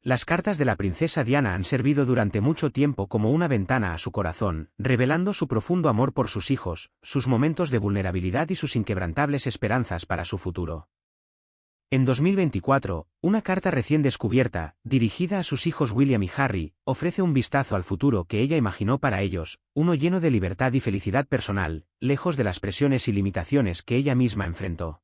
Las cartas de la princesa Diana han servido durante mucho tiempo como una ventana a su corazón, revelando su profundo amor por sus hijos, sus momentos de vulnerabilidad y sus inquebrantables esperanzas para su futuro. En 2024, una carta recién descubierta, dirigida a sus hijos William y Harry, ofrece un vistazo al futuro que ella imaginó para ellos, uno lleno de libertad y felicidad personal, lejos de las presiones y limitaciones que ella misma enfrentó.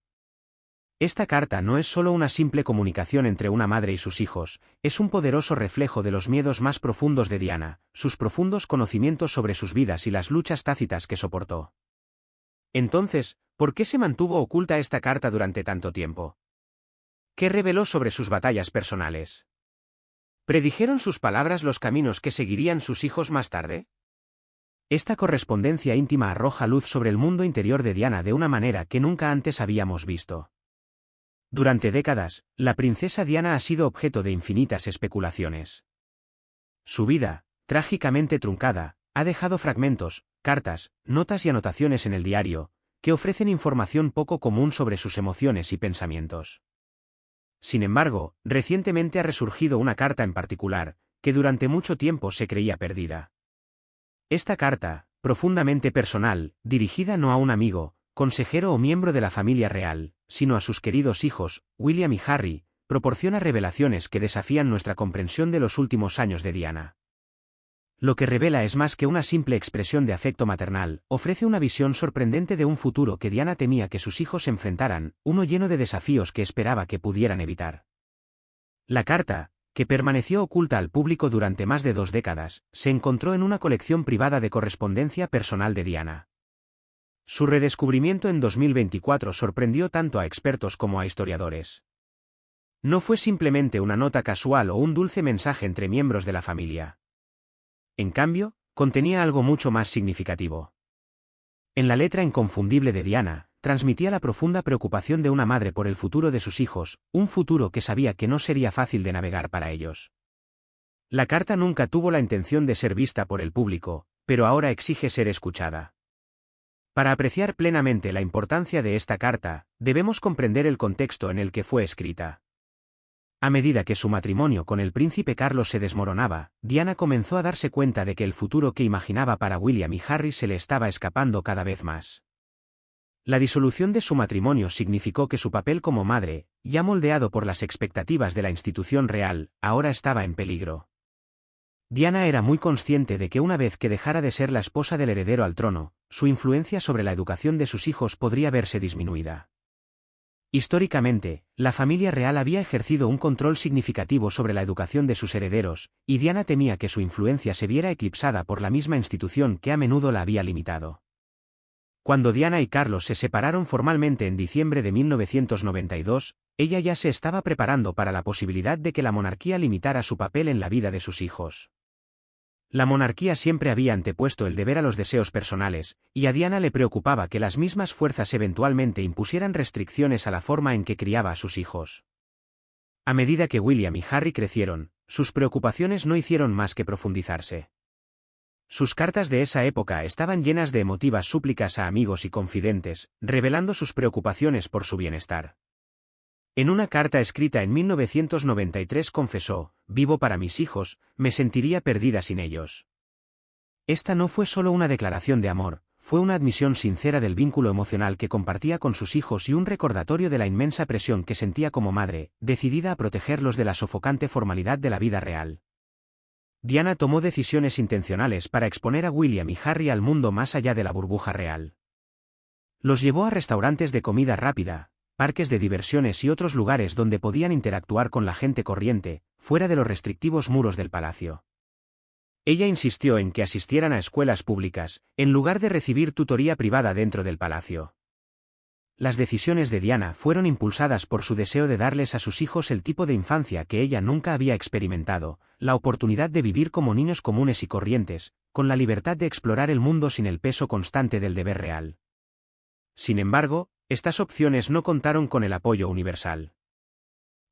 Esta carta no es solo una simple comunicación entre una madre y sus hijos, es un poderoso reflejo de los miedos más profundos de Diana, sus profundos conocimientos sobre sus vidas y las luchas tácitas que soportó. Entonces, ¿por qué se mantuvo oculta esta carta durante tanto tiempo? ¿Qué reveló sobre sus batallas personales? ¿Predijeron sus palabras los caminos que seguirían sus hijos más tarde? Esta correspondencia íntima arroja luz sobre el mundo interior de Diana de una manera que nunca antes habíamos visto. Durante décadas, la princesa Diana ha sido objeto de infinitas especulaciones. Su vida, trágicamente truncada, ha dejado fragmentos, cartas, notas y anotaciones en el diario, que ofrecen información poco común sobre sus emociones y pensamientos. Sin embargo, recientemente ha resurgido una carta en particular, que durante mucho tiempo se creía perdida. Esta carta, profundamente personal, dirigida no a un amigo, consejero o miembro de la familia real, sino a sus queridos hijos, William y Harry, proporciona revelaciones que desafían nuestra comprensión de los últimos años de Diana. Lo que revela es más que una simple expresión de afecto maternal, ofrece una visión sorprendente de un futuro que Diana temía que sus hijos enfrentaran, uno lleno de desafíos que esperaba que pudieran evitar. La carta, que permaneció oculta al público durante más de 2 décadas, se encontró en una colección privada de correspondencia personal de Diana. Su redescubrimiento en 2024 sorprendió tanto a expertos como a historiadores. No fue simplemente una nota casual o un dulce mensaje entre miembros de la familia. En cambio, contenía algo mucho más significativo. En la letra inconfundible de Diana, transmitía la profunda preocupación de una madre por el futuro de sus hijos, un futuro que sabía que no sería fácil de navegar para ellos. La carta nunca tuvo la intención de ser vista por el público, pero ahora exige ser escuchada. Para apreciar plenamente la importancia de esta carta, debemos comprender el contexto en el que fue escrita. A medida que su matrimonio con el príncipe Carlos se desmoronaba, Diana comenzó a darse cuenta de que el futuro que imaginaba para William y Harry se le estaba escapando cada vez más. La disolución de su matrimonio significó que su papel como madre, ya moldeado por las expectativas de la institución real, ahora estaba en peligro. Diana era muy consciente de que una vez que dejara de ser la esposa del heredero al trono, su influencia sobre la educación de sus hijos podría verse disminuida. Históricamente, la familia real había ejercido un control significativo sobre la educación de sus herederos, y Diana temía que su influencia se viera eclipsada por la misma institución que a menudo la había limitado. Cuando Diana y Carlos se separaron formalmente en diciembre de 1992, ella ya se estaba preparando para la posibilidad de que la monarquía limitara su papel en la vida de sus hijos. La monarquía siempre había antepuesto el deber a los deseos personales, y a Diana le preocupaba que las mismas fuerzas eventualmente impusieran restricciones a la forma en que criaba a sus hijos. A medida que William y Harry crecieron, sus preocupaciones no hicieron más que profundizarse. Sus cartas de esa época estaban llenas de emotivas súplicas a amigos y confidentes, revelando sus preocupaciones por su bienestar. En una carta escrita en 1993 confesó: «Vivo para mis hijos, me sentiría perdida sin ellos». Esta no fue solo una declaración de amor, fue una admisión sincera del vínculo emocional que compartía con sus hijos y un recordatorio de la inmensa presión que sentía como madre, decidida a protegerlos de la sofocante formalidad de la vida real. Diana tomó decisiones intencionales para exponer a William y Harry al mundo más allá de la burbuja real. Los llevó a restaurantes de comida rápida, parques de diversiones y otros lugares donde podían interactuar con la gente corriente, fuera de los restrictivos muros del palacio. Ella insistió en que asistieran a escuelas públicas, en lugar de recibir tutoría privada dentro del palacio. Las decisiones de Diana fueron impulsadas por su deseo de darles a sus hijos el tipo de infancia que ella nunca había experimentado, la oportunidad de vivir como niños comunes y corrientes, con la libertad de explorar el mundo sin el peso constante del deber real. Sin embargo, estas opciones no contaron con el apoyo universal.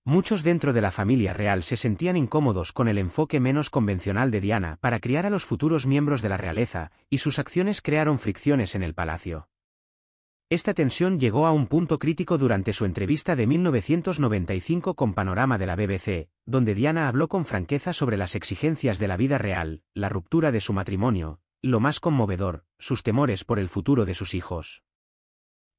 Muchos dentro de la familia real se sentían incómodos con el enfoque menos convencional de Diana para criar a los futuros miembros de la realeza, y sus acciones crearon fricciones en el palacio. Esta tensión llegó a un punto crítico durante su entrevista de 1995 con Panorama de la BBC, donde Diana habló con franqueza sobre las exigencias de la vida real, la ruptura de su matrimonio, lo más conmovedor, sus temores por el futuro de sus hijos.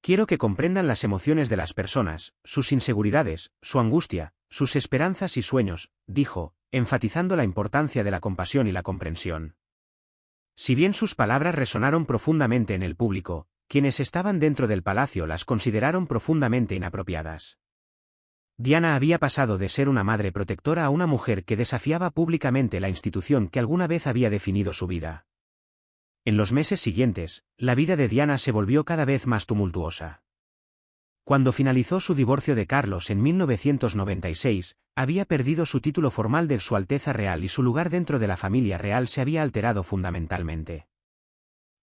Quiero que comprendan las emociones de las personas, sus inseguridades, su angustia, sus esperanzas y sueños, dijo, enfatizando la importancia de la compasión y la comprensión. Si bien sus palabras resonaron profundamente en el público, quienes estaban dentro del palacio las consideraron profundamente inapropiadas. Diana había pasado de ser una madre protectora a una mujer que desafiaba públicamente la institución que alguna vez había definido su vida. En los meses siguientes, la vida de Diana se volvió cada vez más tumultuosa. Cuando finalizó su divorcio de Carlos en 1996, había perdido su título formal de Su Alteza Real y su lugar dentro de la familia real se había alterado fundamentalmente.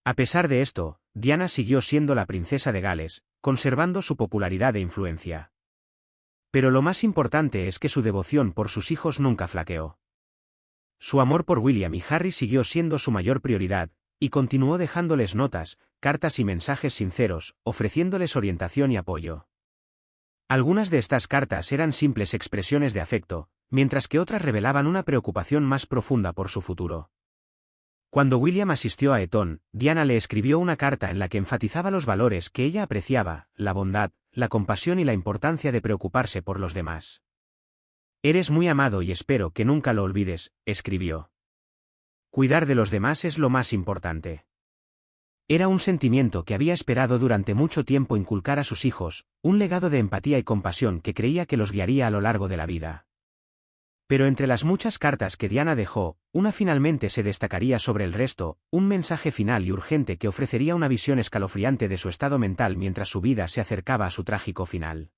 A pesar de esto, Diana siguió siendo la princesa de Gales, conservando su popularidad e influencia. Pero lo más importante es que su devoción por sus hijos nunca flaqueó. Su amor por William y Harry siguió siendo su mayor prioridad, y continuó dejándoles notas, cartas y mensajes sinceros, ofreciéndoles orientación y apoyo. Algunas de estas cartas eran simples expresiones de afecto, mientras que otras revelaban una preocupación más profunda por su futuro. Cuando William asistió a Eton, Diana le escribió una carta en la que enfatizaba los valores que ella apreciaba, la bondad, la compasión y la importancia de preocuparse por los demás. Eres muy amado y espero que nunca lo olvides, escribió. Cuidar de los demás es lo más importante. Era un sentimiento que había esperado durante mucho tiempo inculcar a sus hijos, un legado de empatía y compasión que creía que los guiaría a lo largo de la vida. Pero entre las muchas cartas que Diana dejó, una finalmente se destacaría sobre el resto, un mensaje final y urgente que ofrecería una visión escalofriante de su estado mental mientras su vida se acercaba a su trágico final.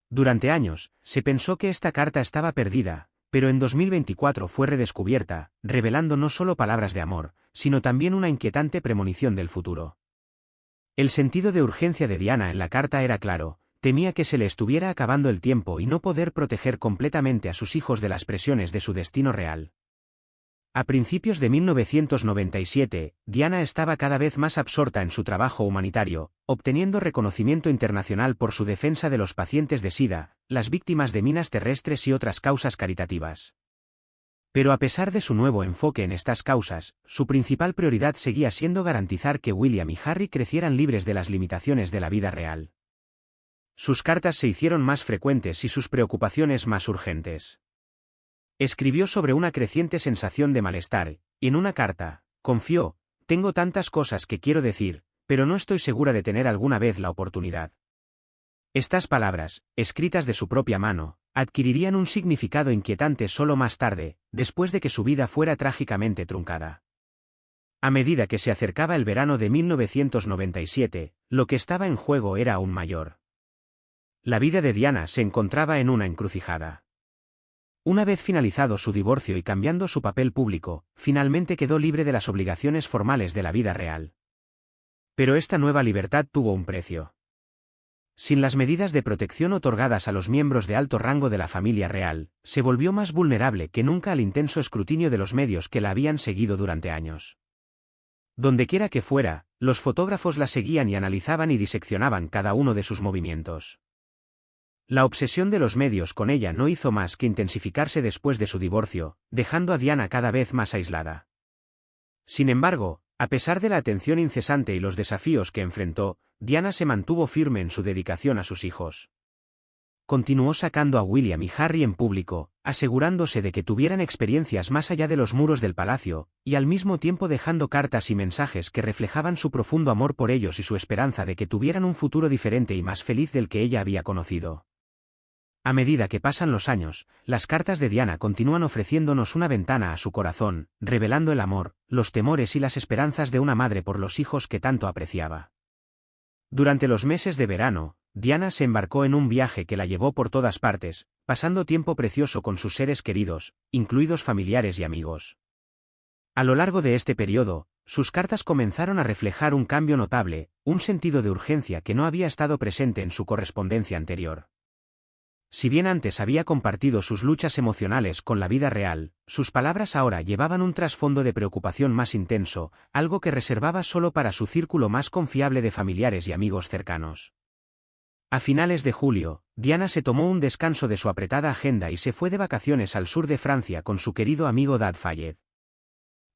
Durante años, se pensó que esta carta estaba perdida, pero en 2024 fue redescubierta, revelando no solo palabras de amor, sino también una inquietante premonición del futuro. El sentido de urgencia de Diana en la carta era claro. Temía que se le estuviera acabando el tiempo y no poder proteger completamente a sus hijos de las presiones de su destino real. A principios de 1997, Diana estaba cada vez más absorta en su trabajo humanitario, obteniendo reconocimiento internacional por su defensa de los pacientes de SIDA, las víctimas de minas terrestres y otras causas caritativas. Pero a pesar de su nuevo enfoque en estas causas, su principal prioridad seguía siendo garantizar que William y Harry crecieran libres de las limitaciones de la vida real. Sus cartas se hicieron más frecuentes y sus preocupaciones más urgentes. Escribió sobre una creciente sensación de malestar, y en una carta, confió, tengo tantas cosas que quiero decir, pero no estoy segura de tener alguna vez la oportunidad. Estas palabras, escritas de su propia mano, adquirirían un significado inquietante solo más tarde, después de que su vida fuera trágicamente truncada. A medida que se acercaba el verano de 1997, lo que estaba en juego era aún mayor. La vida de Diana se encontraba en una encrucijada. Una vez finalizado su divorcio y cambiando su papel público, finalmente quedó libre de las obligaciones formales de la vida real. Pero esta nueva libertad tuvo un precio. Sin las medidas de protección otorgadas a los miembros de alto rango de la familia real, se volvió más vulnerable que nunca al intenso escrutinio de los medios que la habían seguido durante años. Dondequiera que fuera, los fotógrafos la seguían y analizaban y diseccionaban cada uno de sus movimientos. La obsesión de los medios con ella no hizo más que intensificarse después de su divorcio, dejando a Diana cada vez más aislada. Sin embargo, a pesar de la atención incesante y los desafíos que enfrentó, Diana se mantuvo firme en su dedicación a sus hijos. Continuó sacando a William y Harry en público, asegurándose de que tuvieran experiencias más allá de los muros del palacio, y al mismo tiempo dejando cartas y mensajes que reflejaban su profundo amor por ellos y su esperanza de que tuvieran un futuro diferente y más feliz del que ella había conocido. A medida que pasan los años, las cartas de Diana continúan ofreciéndonos una ventana a su corazón, revelando el amor, los temores y las esperanzas de una madre por los hijos que tanto apreciaba. Durante los meses de verano, Diana se embarcó en un viaje que la llevó por todas partes, pasando tiempo precioso con sus seres queridos, incluidos familiares y amigos. A lo largo de este periodo, sus cartas comenzaron a reflejar un cambio notable, un sentido de urgencia que no había estado presente en su correspondencia anterior. Si bien antes había compartido sus luchas emocionales con la vida real, sus palabras ahora llevaban un trasfondo de preocupación más intenso, algo que reservaba solo para su círculo más confiable de familiares y amigos cercanos. A finales de julio, Diana se tomó un descanso de su apretada agenda y se fue de vacaciones al sur de Francia con su querido amigo Dad Fayed.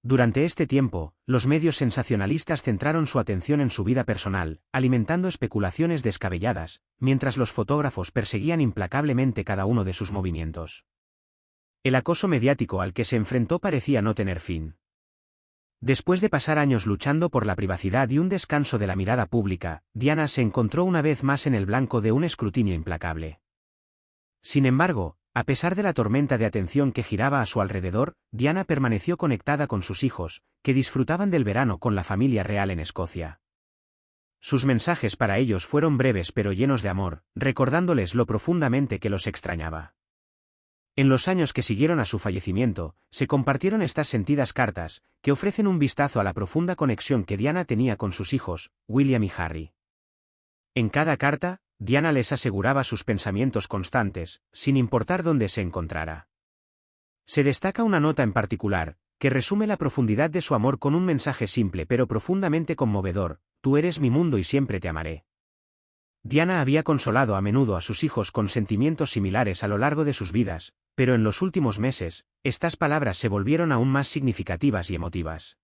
Durante este tiempo, los medios sensacionalistas centraron su atención en su vida personal, alimentando especulaciones descabelladas, mientras los fotógrafos perseguían implacablemente cada uno de sus movimientos. El acoso mediático al que se enfrentó parecía no tener fin. Después de pasar años luchando por la privacidad y un descanso de la mirada pública, Diana se encontró una vez más en el blanco de un escrutinio implacable. Sin embargo, a pesar de la tormenta de atención que giraba a su alrededor, Diana permaneció conectada con sus hijos, que disfrutaban del verano con la familia real en Escocia. Sus mensajes para ellos fueron breves pero llenos de amor, recordándoles lo profundamente que los extrañaba. En los años que siguieron a su fallecimiento, se compartieron estas sentidas cartas, que ofrecen un vistazo a la profunda conexión que Diana tenía con sus hijos, William y Harry. En cada carta, Diana les aseguraba sus pensamientos constantes, sin importar dónde se encontrara. Se destaca una nota en particular, que resume la profundidad de su amor con un mensaje simple pero profundamente conmovedor: «Tú eres mi mundo y siempre te amaré». Diana había consolado a menudo a sus hijos con sentimientos similares a lo largo de sus vidas, pero en los últimos meses, estas palabras se volvieron aún más significativas y emotivas.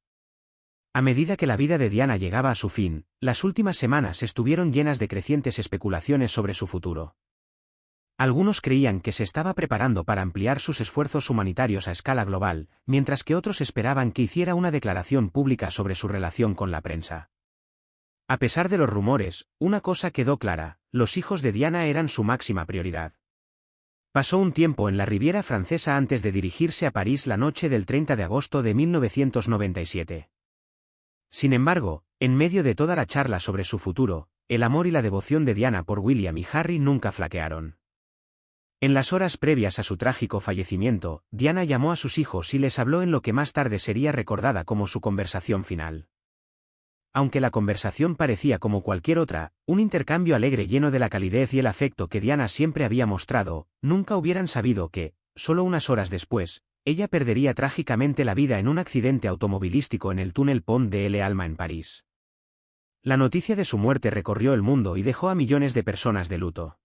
A medida que la vida de Diana llegaba a su fin, las últimas semanas estuvieron llenas de crecientes especulaciones sobre su futuro. Algunos creían que se estaba preparando para ampliar sus esfuerzos humanitarios a escala global, mientras que otros esperaban que hiciera una declaración pública sobre su relación con la prensa. A pesar de los rumores, una cosa quedó clara: los hijos de Diana eran su máxima prioridad. Pasó un tiempo en la Riviera Francesa antes de dirigirse a París la noche del 30 de agosto de 1997. Sin embargo, en medio de toda la charla sobre su futuro, el amor y la devoción de Diana por William y Harry nunca flaquearon. En las horas previas a su trágico fallecimiento, Diana llamó a sus hijos y les habló en lo que más tarde sería recordada como su conversación final. Aunque la conversación parecía como cualquier otra, un intercambio alegre lleno de la calidez y el afecto que Diana siempre había mostrado, nunca hubieran sabido que, solo unas horas después, ella perdería trágicamente la vida en un accidente automovilístico en el túnel Pont de l'Alma en París. La noticia de su muerte recorrió el mundo y dejó a millones de personas de luto.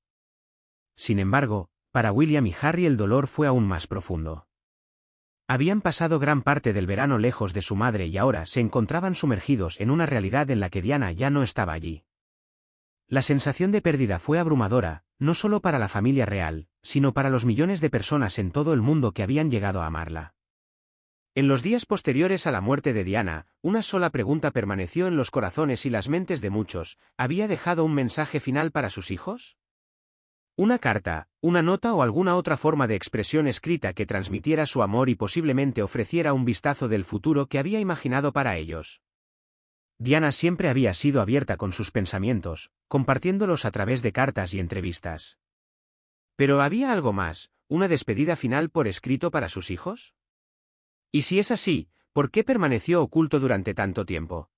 Sin embargo, para William y Harry el dolor fue aún más profundo. Habían pasado gran parte del verano lejos de su madre y ahora se encontraban sumergidos en una realidad en la que Diana ya no estaba allí. La sensación de pérdida fue abrumadora, no solo para la familia real, sino para los millones de personas en todo el mundo que habían llegado a amarla. En los días posteriores a la muerte de Diana, una sola pregunta permaneció en los corazones y las mentes de muchos: ¿había dejado un mensaje final para sus hijos? Una carta, una nota o alguna otra forma de expresión escrita que transmitiera su amor y posiblemente ofreciera un vistazo del futuro que había imaginado para ellos. Diana siempre había sido abierta con sus pensamientos, compartiéndolos a través de cartas y entrevistas. ¿Pero había algo más, una despedida final por escrito para sus hijos? Y si es así, ¿por qué permaneció oculto durante tanto tiempo?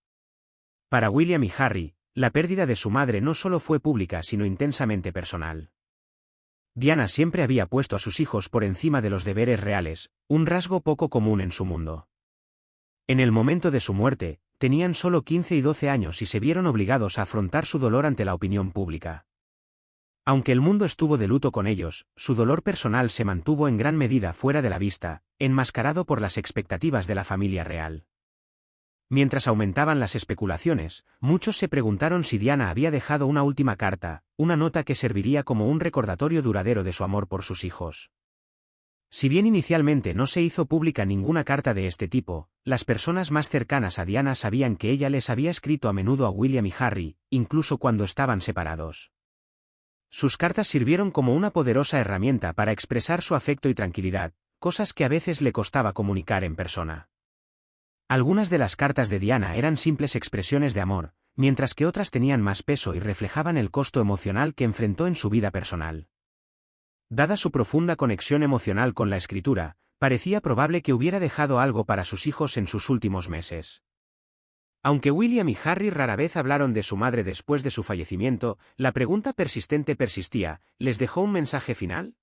Para William y Harry, la pérdida de su madre no solo fue pública sino intensamente personal. Diana siempre había puesto a sus hijos por encima de los deberes reales, un rasgo poco común en su mundo. En el momento de su muerte, tenían solo 15 y 12 años y se vieron obligados a afrontar su dolor ante la opinión pública. Aunque el mundo estuvo de luto con ellos, su dolor personal se mantuvo en gran medida fuera de la vista, enmascarado por las expectativas de la familia real. Mientras aumentaban las especulaciones, muchos se preguntaron si Diana había dejado una última carta, una nota que serviría como un recordatorio duradero de su amor por sus hijos. Si bien inicialmente no se hizo pública ninguna carta de este tipo, las personas más cercanas a Diana sabían que ella les había escrito a menudo a William y Harry, incluso cuando estaban separados. Sus cartas sirvieron como una poderosa herramienta para expresar su afecto y tranquilidad, cosas que a veces le costaba comunicar en persona. Algunas de las cartas de Diana eran simples expresiones de amor, mientras que otras tenían más peso y reflejaban el costo emocional que enfrentó en su vida personal. Dada su profunda conexión emocional con la escritura, parecía probable que hubiera dejado algo para sus hijos en sus últimos meses. Aunque William y Harry rara vez hablaron de su madre después de su fallecimiento, la pregunta persistente persistía: ¿les dejó un mensaje final?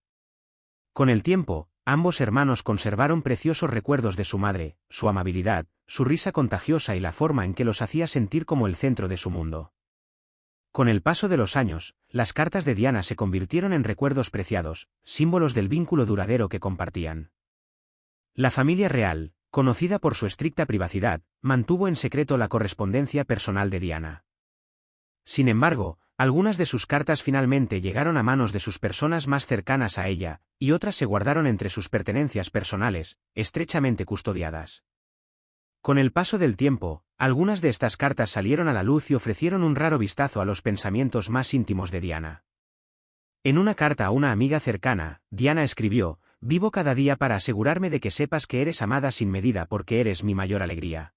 Con el tiempo, ambos hermanos conservaron preciosos recuerdos de su madre, su amabilidad, su risa contagiosa y la forma en que los hacía sentir como el centro de su mundo. Con el paso de los años, las cartas de Diana se convirtieron en recuerdos preciados, símbolos del vínculo duradero que compartían. La familia real, conocida por su estricta privacidad, mantuvo en secreto la correspondencia personal de Diana. Sin embargo, algunas de sus cartas finalmente llegaron a manos de sus personas más cercanas a ella, y otras se guardaron entre sus pertenencias personales, estrechamente custodiadas. Con el paso del tiempo, algunas de estas cartas salieron a la luz y ofrecieron un raro vistazo a los pensamientos más íntimos de Diana. En una carta a una amiga cercana, Diana escribió: «Vivo cada día para asegurarme de que sepas que eres amada sin medida porque eres mi mayor alegría».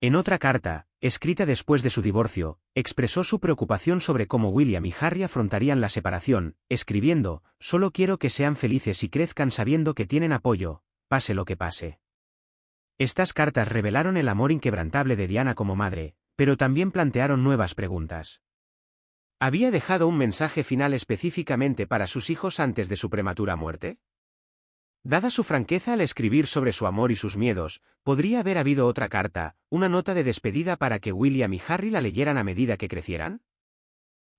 En otra carta, escrita después de su divorcio, expresó su preocupación sobre cómo William y Harry afrontarían la separación, escribiendo: «Solo quiero que sean felices y crezcan sabiendo que tienen apoyo, pase lo que pase». Estas cartas revelaron el amor inquebrantable de Diana como madre, pero también plantearon nuevas preguntas. ¿Había dejado un mensaje final específicamente para sus hijos antes de su prematura muerte? Dada su franqueza al escribir sobre su amor y sus miedos, ¿podría haber habido otra carta, una nota de despedida para que William y Harry la leyeran a medida que crecieran?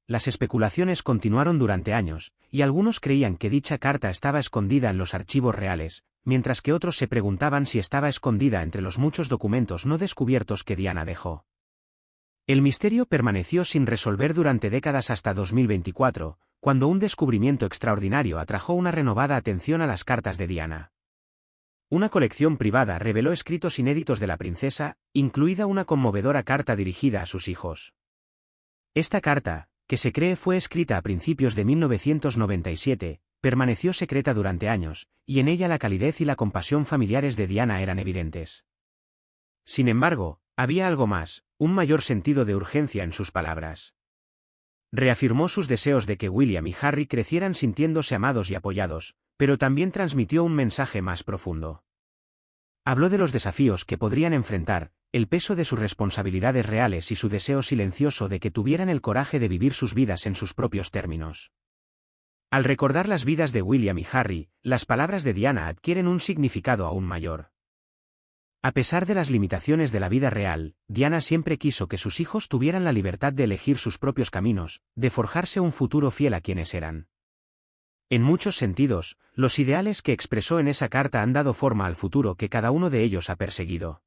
Las especulaciones continuaron durante años, y algunos creían que dicha carta estaba escondida en los archivos reales, mientras que otros se preguntaban si estaba escondida entre los muchos documentos no descubiertos que Diana dejó. El misterio permaneció sin resolver durante décadas hasta 2024, cuando un descubrimiento extraordinario atrajo una renovada atención a las cartas de Diana. Una colección privada reveló escritos inéditos de la princesa, incluida una conmovedora carta dirigida a sus hijos. Esta carta, que se cree fue escrita a principios de 1997, permaneció secreta durante años, y en ella la calidez y la compasión familiares de Diana eran evidentes. Sin embargo, había algo más, un mayor sentido de urgencia en sus palabras. Reafirmó sus deseos de que William y Harry crecieran sintiéndose amados y apoyados, pero también transmitió un mensaje más profundo. Habló de los desafíos que podrían enfrentar, el peso de sus responsabilidades reales y su deseo silencioso de que tuvieran el coraje de vivir sus vidas en sus propios términos. Al recordar las vidas de William y Harry, las palabras de Diana adquieren un significado aún mayor. A pesar de las limitaciones de la vida real, Diana siempre quiso que sus hijos tuvieran la libertad de elegir sus propios caminos, de forjarse un futuro fiel a quienes eran. En muchos sentidos, los ideales que expresó en esa carta han dado forma al futuro que cada uno de ellos ha perseguido.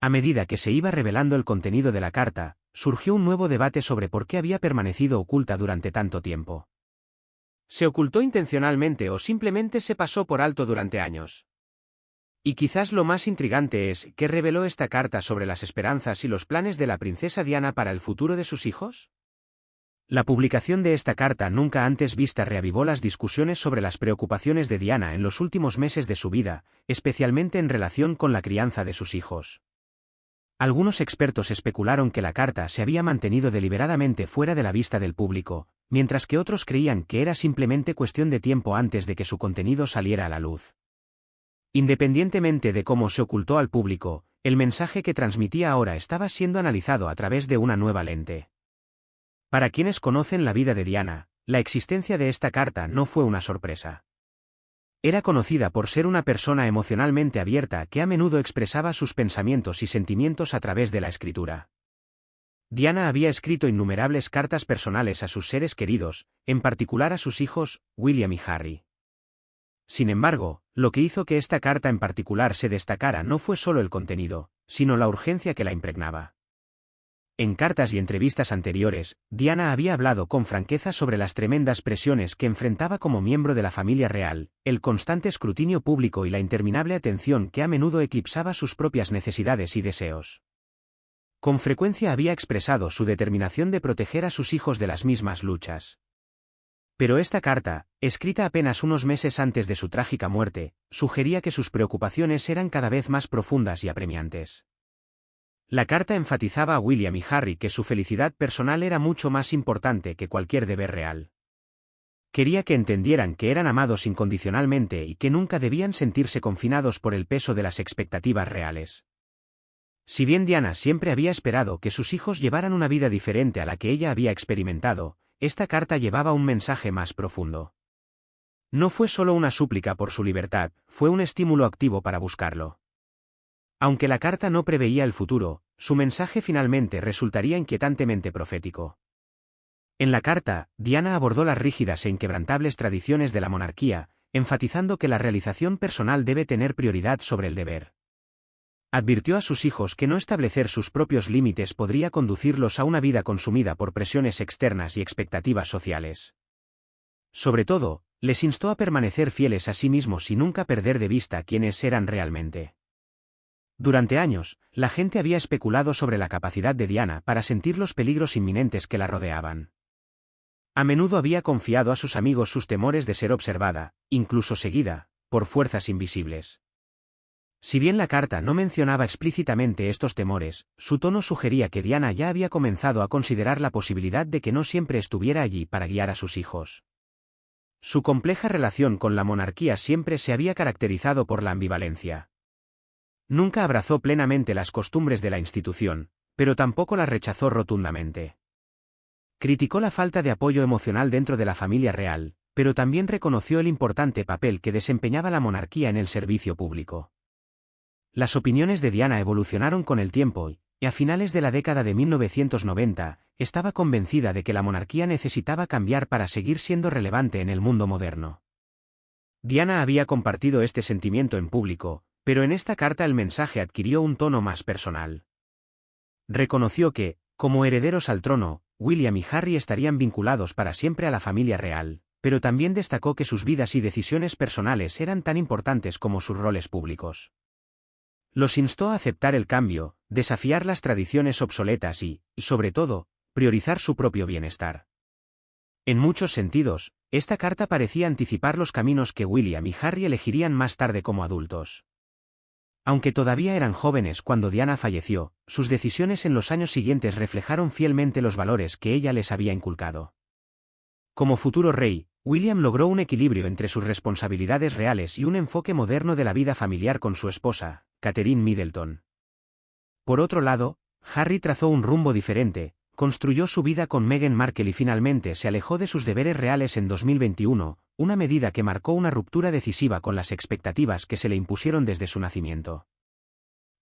A medida que se iba revelando el contenido de la carta, surgió un nuevo debate sobre por qué había permanecido oculta durante tanto tiempo. ¿Se ocultó intencionalmente o simplemente se pasó por alto durante años? Y quizás lo más intrigante es, ¿qué reveló esta carta sobre las esperanzas y los planes de la princesa Diana para el futuro de sus hijos? La publicación de esta carta nunca antes vista reavivó las discusiones sobre las preocupaciones de Diana en los últimos meses de su vida, especialmente en relación con la crianza de sus hijos. Algunos expertos especularon que la carta se había mantenido deliberadamente fuera de la vista del público, mientras que otros creían que era simplemente cuestión de tiempo antes de que su contenido saliera a la luz. Independientemente de cómo se ocultó al público, el mensaje que transmitía ahora estaba siendo analizado a través de una nueva lente. Para quienes conocen la vida de Diana, la existencia de esta carta no fue una sorpresa. Era conocida por ser una persona emocionalmente abierta que a menudo expresaba sus pensamientos y sentimientos a través de la escritura. Diana había escrito innumerables cartas personales a sus seres queridos, en particular a sus hijos, William y Harry. Sin embargo, lo que hizo que esta carta en particular se destacara no fue solo el contenido, sino la urgencia que la impregnaba. En cartas y entrevistas anteriores, Diana había hablado con franqueza sobre las tremendas presiones que enfrentaba como miembro de la familia real, el constante escrutinio público y la interminable atención que a menudo eclipsaba sus propias necesidades y deseos. Con frecuencia había expresado su determinación de proteger a sus hijos de las mismas luchas. Pero esta carta, escrita apenas unos meses antes de su trágica muerte, sugería que sus preocupaciones eran cada vez más profundas y apremiantes. La carta enfatizaba a William y Harry que su felicidad personal era mucho más importante que cualquier deber real. Quería que entendieran que eran amados incondicionalmente y que nunca debían sentirse confinados por el peso de las expectativas reales. Si bien Diana siempre había esperado que sus hijos llevaran una vida diferente a la que ella había experimentado, esta carta llevaba un mensaje más profundo. No fue solo una súplica por su libertad, fue un estímulo activo para buscarlo. Aunque la carta no preveía el futuro, su mensaje finalmente resultaría inquietantemente profético. En la carta, Diana abordó las rígidas e inquebrantables tradiciones de la monarquía, enfatizando que la realización personal debe tener prioridad sobre el deber. Advirtió a sus hijos que no establecer sus propios límites podría conducirlos a una vida consumida por presiones externas y expectativas sociales. Sobre todo, les instó a permanecer fieles a sí mismos y nunca perder de vista quiénes eran realmente. Durante años, la gente había especulado sobre la capacidad de Diana para sentir los peligros inminentes que la rodeaban. A menudo había confiado a sus amigos sus temores de ser observada, incluso seguida, por fuerzas invisibles. Si bien la carta no mencionaba explícitamente estos temores, su tono sugería que Diana ya había comenzado a considerar la posibilidad de que no siempre estuviera allí para guiar a sus hijos. Su compleja relación con la monarquía siempre se había caracterizado por la ambivalencia. Nunca abrazó plenamente las costumbres de la institución, pero tampoco las rechazó rotundamente. Criticó la falta de apoyo emocional dentro de la familia real, pero también reconoció el importante papel que desempeñaba la monarquía en el servicio público. Las opiniones de Diana evolucionaron con el tiempo y, a finales de la década de 1990, estaba convencida de que la monarquía necesitaba cambiar para seguir siendo relevante en el mundo moderno. Diana había compartido este sentimiento en público, pero en esta carta el mensaje adquirió un tono más personal. Reconoció que, como herederos al trono, William y Harry estarían vinculados para siempre a la familia real, pero también destacó que sus vidas y decisiones personales eran tan importantes como sus roles públicos. Los instó a aceptar el cambio, desafiar las tradiciones obsoletas y, sobre todo, priorizar su propio bienestar. En muchos sentidos, esta carta parecía anticipar los caminos que William y Harry elegirían más tarde como adultos. Aunque todavía eran jóvenes cuando Diana falleció, sus decisiones en los años siguientes reflejaron fielmente los valores que ella les había inculcado. Como futuro rey, William logró un equilibrio entre sus responsabilidades reales y un enfoque moderno de la vida familiar con su esposa, Catherine Middleton. Por otro lado, Harry trazó un rumbo diferente, construyó su vida con Meghan Markle y finalmente se alejó de sus deberes reales en 2021, una medida que marcó una ruptura decisiva con las expectativas que se le impusieron desde su nacimiento.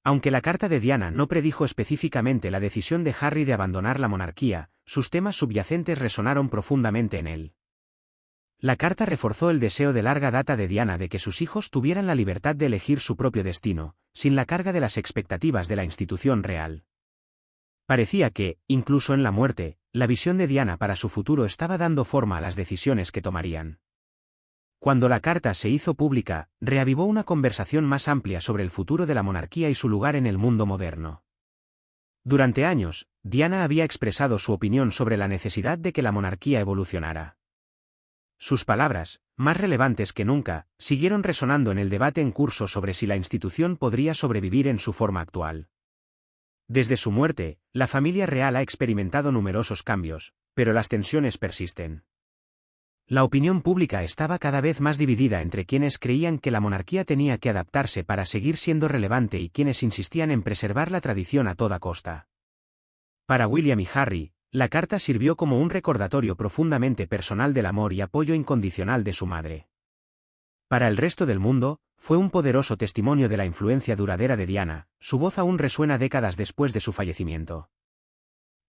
Aunque la carta de Diana no predijo específicamente la decisión de Harry de abandonar la monarquía, sus temas subyacentes resonaron profundamente en él. La carta reforzó el deseo de larga data de Diana de que sus hijos tuvieran la libertad de elegir su propio destino, sin la carga de las expectativas de la institución real. Parecía que, incluso en la muerte, la visión de Diana para su futuro estaba dando forma a las decisiones que tomarían. Cuando la carta se hizo pública, reavivó una conversación más amplia sobre el futuro de la monarquía y su lugar en el mundo moderno. Durante años, Diana había expresado su opinión sobre la necesidad de que la monarquía evolucionara. Sus palabras, más relevantes que nunca, siguieron resonando en el debate en curso sobre si la institución podría sobrevivir en su forma actual. Desde su muerte, la familia real ha experimentado numerosos cambios, pero las tensiones persisten. La opinión pública estaba cada vez más dividida entre quienes creían que la monarquía tenía que adaptarse para seguir siendo relevante y quienes insistían en preservar la tradición a toda costa. Para William y Harry, la carta sirvió como un recordatorio profundamente personal del amor y apoyo incondicional de su madre. Para el resto del mundo, fue un poderoso testimonio de la influencia duradera de Diana, su voz aún resuena décadas después de su fallecimiento.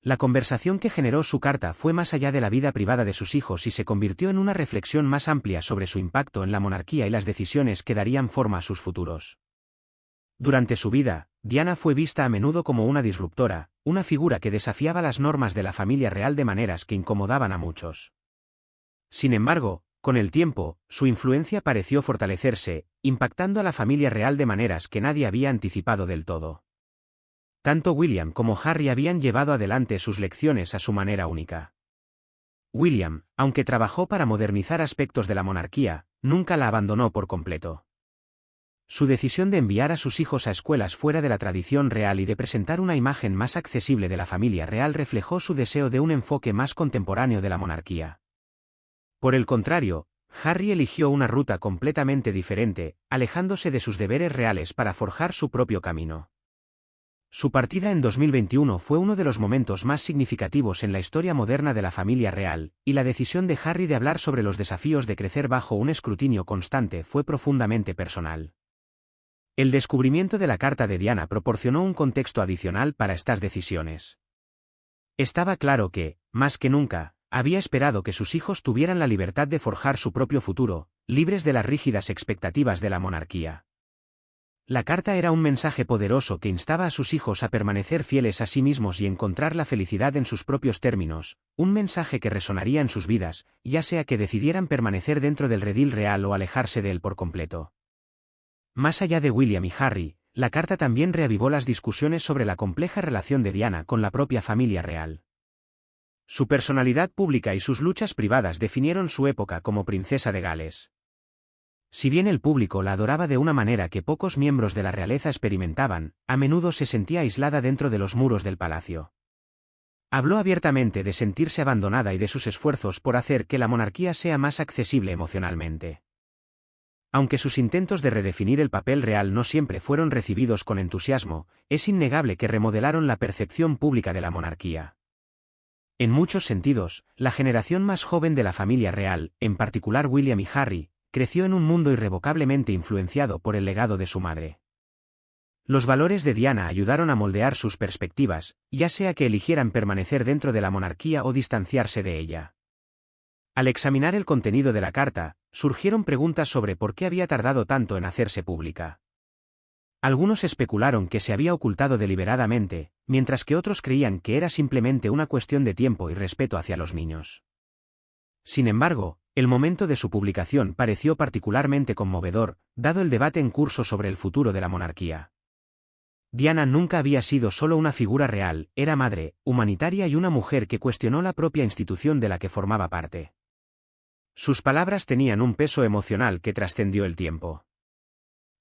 La conversación que generó su carta fue más allá de la vida privada de sus hijos y se convirtió en una reflexión más amplia sobre su impacto en la monarquía y las decisiones que darían forma a sus futuros. Durante su vida, Diana fue vista a menudo como una disruptora, una figura que desafiaba las normas de la familia real de maneras que incomodaban a muchos. Sin embargo, con el tiempo, su influencia pareció fortalecerse, impactando a la familia real de maneras que nadie había anticipado del todo. Tanto William como Harry habían llevado adelante sus lecciones a su manera única. William, aunque trabajó para modernizar aspectos de la monarquía, nunca la abandonó por completo. Su decisión de enviar a sus hijos a escuelas fuera de la tradición real y de presentar una imagen más accesible de la familia real reflejó su deseo de un enfoque más contemporáneo de la monarquía. Por el contrario, Harry eligió una ruta completamente diferente, alejándose de sus deberes reales para forjar su propio camino. Su partida en 2021 fue uno de los momentos más significativos en la historia moderna de la familia real, y la decisión de Harry de hablar sobre los desafíos de crecer bajo un escrutinio constante fue profundamente personal. El descubrimiento de la carta de Diana proporcionó un contexto adicional para estas decisiones. Estaba claro que, más que nunca, había esperado que sus hijos tuvieran la libertad de forjar su propio futuro, libres de las rígidas expectativas de la monarquía. La carta era un mensaje poderoso que instaba a sus hijos a permanecer fieles a sí mismos y encontrar la felicidad en sus propios términos, un mensaje que resonaría en sus vidas, ya sea que decidieran permanecer dentro del redil real o alejarse de él por completo. Más allá de William y Harry, la carta también reavivó las discusiones sobre la compleja relación de Diana con la propia familia real. Su personalidad pública y sus luchas privadas definieron su época como princesa de Gales. Si bien el público la adoraba de una manera que pocos miembros de la realeza experimentaban, a menudo se sentía aislada dentro de los muros del palacio. Habló abiertamente de sentirse abandonada y de sus esfuerzos por hacer que la monarquía sea más accesible emocionalmente. Aunque sus intentos de redefinir el papel real no siempre fueron recibidos con entusiasmo, es innegable que remodelaron la percepción pública de la monarquía. En muchos sentidos, la generación más joven de la familia real, en particular William y Harry, creció en un mundo irrevocablemente influenciado por el legado de su madre. Los valores de Diana ayudaron a moldear sus perspectivas, ya sea que eligieran permanecer dentro de la monarquía o distanciarse de ella. Al examinar el contenido de la carta, surgieron preguntas sobre por qué había tardado tanto en hacerse pública. Algunos especularon que se había ocultado deliberadamente, mientras que otros creían que era simplemente una cuestión de tiempo y respeto hacia los niños. Sin embargo, el momento de su publicación pareció particularmente conmovedor, dado el debate en curso sobre el futuro de la monarquía. Diana nunca había sido solo una figura real, era madre, humanitaria y una mujer que cuestionó la propia institución de la que formaba parte. Sus palabras tenían un peso emocional que trascendió el tiempo.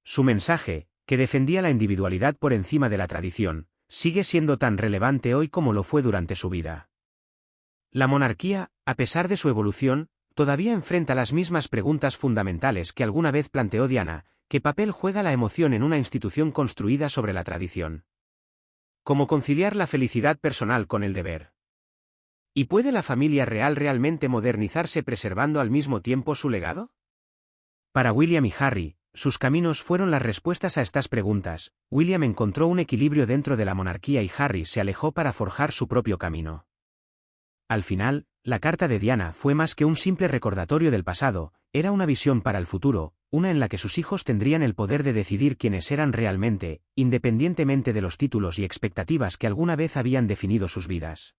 Su mensaje, que defendía la individualidad por encima de la tradición, sigue siendo tan relevante hoy como lo fue durante su vida. La monarquía, a pesar de su evolución, todavía enfrenta las mismas preguntas fundamentales que alguna vez planteó Diana: ¿qué papel juega la emoción en una institución construida sobre la tradición? ¿Cómo conciliar la felicidad personal con el deber? ¿Y puede la familia real realmente modernizarse preservando al mismo tiempo su legado? Para William y Harry, sus caminos fueron las respuestas a estas preguntas. William encontró un equilibrio dentro de la monarquía y Harry se alejó para forjar su propio camino. Al final, la carta de Diana fue más que un simple recordatorio del pasado, era una visión para el futuro, una en la que sus hijos tendrían el poder de decidir quiénes eran realmente, independientemente de los títulos y expectativas que alguna vez habían definido sus vidas.